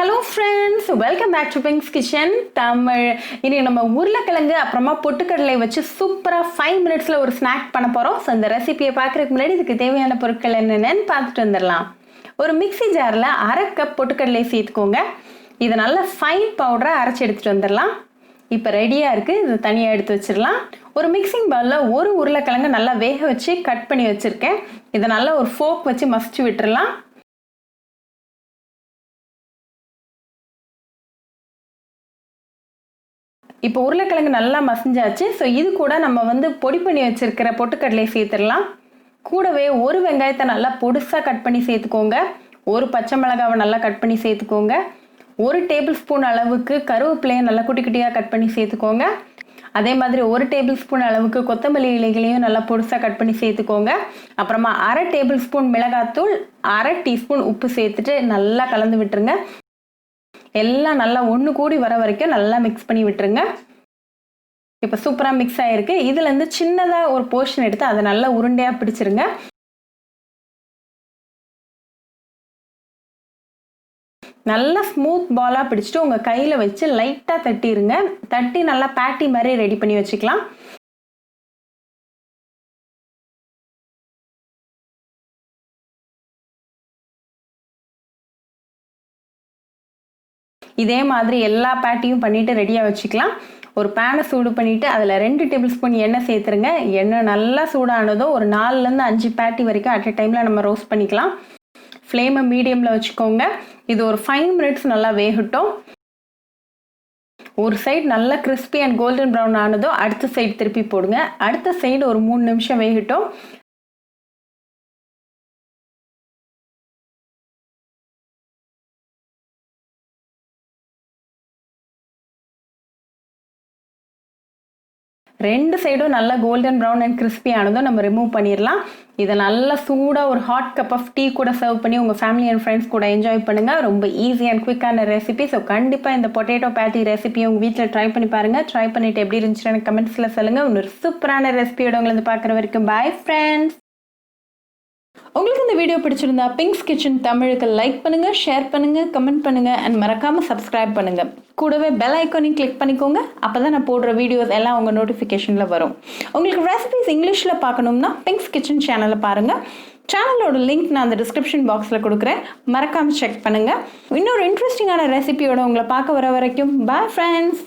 Hello friends, welcome back to Pink's Kitchen Tamil. இன்னைக்கு நம்ம உருளைக்கிழங்கு அப்புறமா பொட்டுக்கடலை வச்சு சூப்பரா 5 மினிட்ஸ்ல ஒரு ஸ்நாக் பண்ண போறோம். சோ இந்த ரெசிபியை பார்க்கறதுக்கு முன்னாடி இதுக்கு தேவையான பொருட்கள் என்னென்னு பார்த்துட்டு வந்துடலாம். ஒரு மிக்ஸி ஜார்ல 1/2 கப் பொட்டுக்கடலை சேர்த்துக்கோங்க. இத நல்லா ஃபைன் பவுடரா அரைச்சு எடுத்துட்டு வந்துடலாம். இப்போ ரெடியா இருக்கு. இது தனியா எடுத்து வச்சிரலாம். ஒரு மிக்சிங் பவுல்ல ஒரு உருளைக்கிழங்கு நல்லா வேக வச்சு கட் பண்ணி வச்சிருக்கேன். இத நல்லா ஒரு ஃபோர்க் வச்சு மசிச்சு விட்டுறலாம். இப்போ உருளைக்கிழங்கு நல்லா மசிஞ்சாச்சு. ஸோ இது கூட நம்ம பொடி பண்ணி வச்சிருக்கிற பொட்டுக்கடலை சேர்த்துடலாம். கூடவே ஒரு வெங்காயத்தை நல்லா பொடுசாக கட் பண்ணி சேர்த்துக்கோங்க. ஒரு பச்சை மிளகாவை நல்லா கட் பண்ணி சேர்த்துக்கோங்க. 1 டேபிள் ஸ்பூன் அளவுக்கு கருவேப்பிலையை நல்லா குட்டி குட்டியாக கட் பண்ணி சேர்த்துக்கோங்க. அதே மாதிரி 1 டேபிள் ஸ்பூன் அளவுக்கு கொத்தமல்லி இலைகளையும் நல்லா பொடுசாக கட் பண்ணி சேர்த்துக்கோங்க. அப்புறமா 1/2 டேபிள் ஸ்பூன் மிளகாத்தூள், 1/2 டீஸ்பூன் உப்பு சேர்த்துட்டு நல்லா கலந்து விட்டுருங்க. எல்லாம் நல்லா ஒன்று கூடி வர வரைக்கும் நல்லா மிக்ஸ் பண்ணி விட்டுருங்க. இப்போ சூப்பராக மிக்ஸ் ஆகிருக்கு. இதுலேருந்து சின்னதாக ஒரு போர்ஷன் எடுத்து அதை நல்லா உருண்டையாக பிடிச்சிருங்க. நல்லா ஸ்மூத் பாலாக பிடிச்சிட்டு உங்கள் கையில் வச்சு லைட்டாக தட்டிடுங்க. தட்டி நல்லா பேட்டி மாதிரி ரெடி பண்ணி வச்சுக்கலாம். இதே மாதிரி எல்லா பேட்டியும் பண்ணிட்டு ரெடியாக வச்சுக்கலாம். ஒரு பேனை சூடு பண்ணிவிட்டு அதில் 2 டேபிள் ஸ்பூன் எண்ணெய் சேர்த்துருங்க. எண்ணெய் நல்லா சூடானதோ ஒரு 4லேருந்து 5 பேட்டி வரைக்கும் அட் எ டைமில் நம்ம ரோஸ்ட் பண்ணிக்கலாம். ஃப்ளேமை மீடியமில் வச்சுக்கோங்க. இது ஒரு 5 மினிட்ஸ் நல்லா வேகட்டும். ஒரு சைடு நல்லா கிறிஸ்பி அண்ட் கோல்டன் ப்ரௌன் ஆனதோ அடுத்த சைடு திருப்பி போடுங்க. அடுத்த சைடு ஒரு 3 நிமிஷம் வேகட்டும். ரெண்டு சைடும் நல்லா கோல்டன் ப்ரௌன் அண்ட் கிறிஸ்பி ஆனதும் நம்ம ரிமூவ் பண்ணிடலாம். இதை நல்லா சூடாக ஒரு ஹாட் கப் ஆஃப் டீ கூட சர்வ் பண்ணி உங்கள் ஃபேமிலி அண்ட் ஃப்ரெண்ட்ஸ் கூட என்ஜாய் பண்ணுங்கள். ரொம்ப ஈஸி அண்ட் குவிக்கான ரெசிபி. ஸோ கண்டிப்பாக இந்த பொட்டேட்டோ பேட்டி ரெசிபியை உங்கள் வீட்டில் ட்ரை பண்ணி பாருங்கள். ட்ரை பண்ணிவிட்டு எப்படி இருந்துச்சுன்னு எனக்கு கமெண்ட்ஸில் சொல்லுங்கள். இன்னொரு சூப்பரான ரெசிபியோட உங்களை பார்க்குற வரைக்கும் பாய் ஃப்ரெண்ட்ஸ். உங்களுக்கு இந்த வீடியோ பிடிச்சிருந்தா பிங்க்ஸ் கிச்சன் தமிழுக்கு லைக் பண்ணுங்கள், ஷேர் பண்ணுங்கள், கமெண்ட் பண்ணுங்கள் அண்ட் மறக்காமல் சப்ஸ்கிரைப் பண்ணுங்கள். கூடவே பெல் ஐக்கானையும் கிளிக் பண்ணிக்கோங்க. அப்போ தான் நான் போடுற வீடியோஸ் எல்லாம் உங்கள் நோட்டிஃபிகேஷனில் வரும். உங்களுக்கு ரெசிபிஸ் இங்கிலீஷில் பார்க்கணும்னா பிங்க்ஸ் கிச்சன் சேனலை பாருங்கள். சேனலோட லிங்க் நான் அந்த டிஸ்கிரிப்ஷன் பாக்ஸில் கொடுக்குறேன். மறக்காமல் செக் பண்ணுங்கள். இன்னொரு இன்ட்ரெஸ்டிங்கான ரெசிபியோட உங்களை பார்க்க வர வரைக்கும் பாய் ஃப்ரெண்ட்ஸ்.